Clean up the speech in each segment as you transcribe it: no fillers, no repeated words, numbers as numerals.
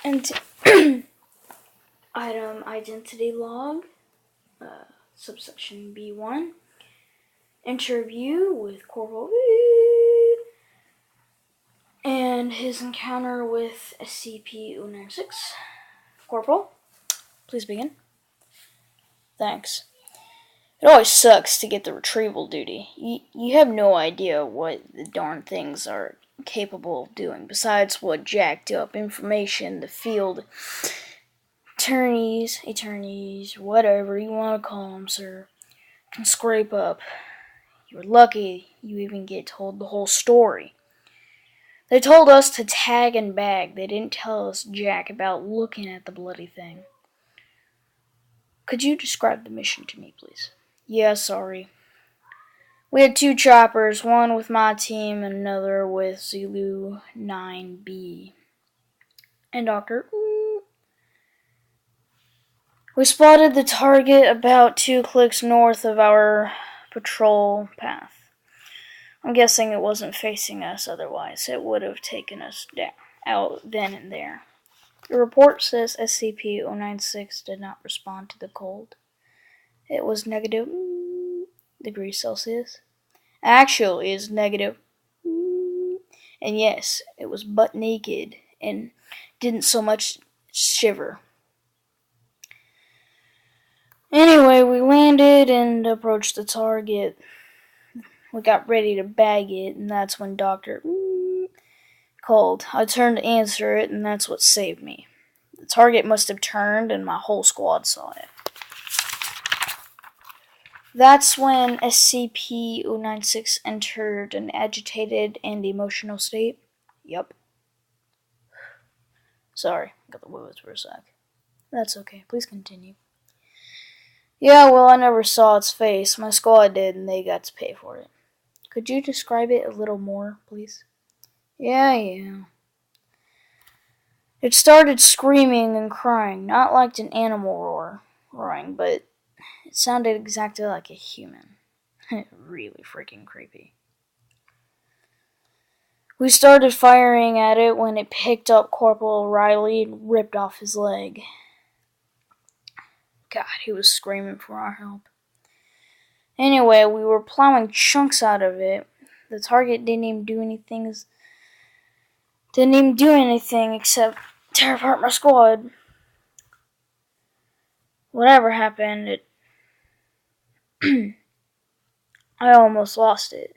And item identity log, subsection B1. Interview with Corporal and his encounter with SCP-096. Corporal, please begin. Thanks. It always sucks to get the retrieval duty. You have no idea what the darn things are capable of doing, besides what jacked up information the field attorneys, whatever you want to call them, sir, can scrape up. You're lucky you even get told the whole story. They told us to tag and bag. They didn't tell us jack about looking at the bloody thing. Could you describe the mission to me, please? Yeah, sorry. We had 2 choppers, one with my team and another with Zulu 9B. And Doctor, we spotted the target about 2 clicks north of our patrol path. I'm guessing it wasn't facing us, otherwise it would have taken us out then and there. The report says SCP-096 did not respond to the cold. It was negative degrees Celsius. Actually, it's negative. And yes, it was butt naked and didn't so much shiver. Anyway, we landed and approached the target. We got ready to bag it, and that's when Dr. called. I turned to answer it, and that's what saved me. The target must have turned, and my whole squad saw it. That's when SCP-096 entered an agitated and emotional state. Yup. Sorry, got the willies for a sec. That's okay, please continue. Yeah, well, I never saw its face. My squad did, and they got to pay for it. Could you describe it a little more, please? Yeah. It started screaming and crying, not like an animal roaring, but it sounded exactly like a human. Really freaking creepy. We started firing at it when it picked up Corporal O'Reilly and ripped off his leg. God, he was screaming for our help. Anyway, we were plowing chunks out of it. The target didn't even do anything except tear apart my squad. Whatever happened, I almost lost it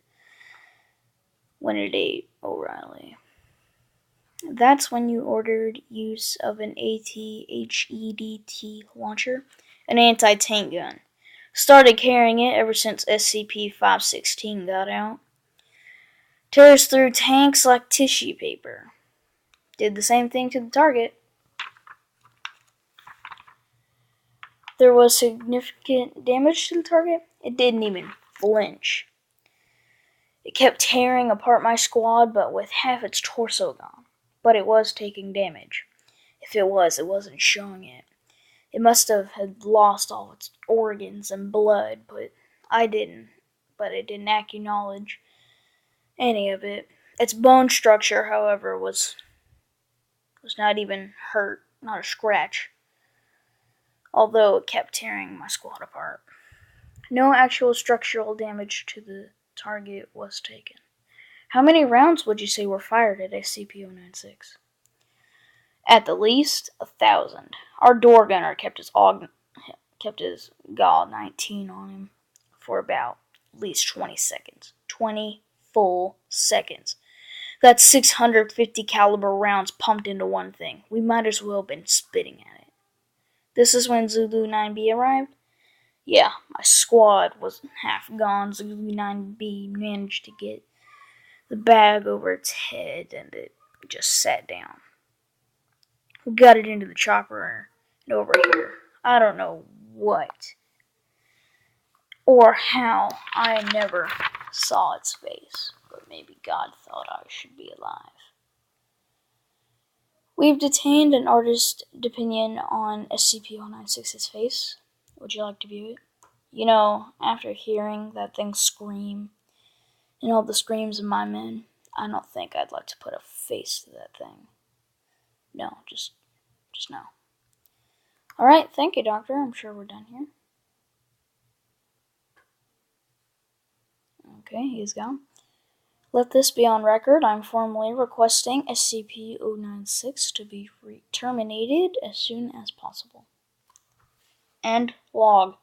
when it ate O'Reilly. That's when you ordered use of an AT-HEDT launcher, an anti-tank gun. Started carrying it ever since SCP-516 got out. Tears through tanks like tissue paper. Did the same thing to the target. There was significant damage to the target. It didn't even flinch. It kept tearing apart my squad, but with half its torso gone. But it was taking damage. If it wasn't showing it. It must have had lost all its organs and blood, but it didn't acknowledge any of it. Its bone structure, however, was not even hurt, not a scratch, although it kept tearing my squad apart. No actual structural damage to the target was taken. How many rounds would you say were fired at SCP-096? At the least, 1,000. Our door gunner kept his GAW-19 on him for about at least 20 seconds. 20 full seconds. That's 650 caliber rounds pumped into one thing. We might as well have been spitting at it. This is when Zulu 9B arrived? Yeah, my squad was half gone. Zulu 9B managed to get the bag over its head and it just sat down. We got it into the chopper and over here. I don't know what or how. I never saw its face, but maybe God thought I should be alive. We've detained an artist's opinion on SCP-096's face. Would you like to view it? You know, after hearing that thing scream and all the screams of my men, I don't think I'd like to put a face to that thing. No, just just now. Alright, thank you, Doctor. I'm sure we're done here. Okay, he's gone. Let this be on record. I'm formally requesting SCP-096 to be terminated as soon as possible. End log.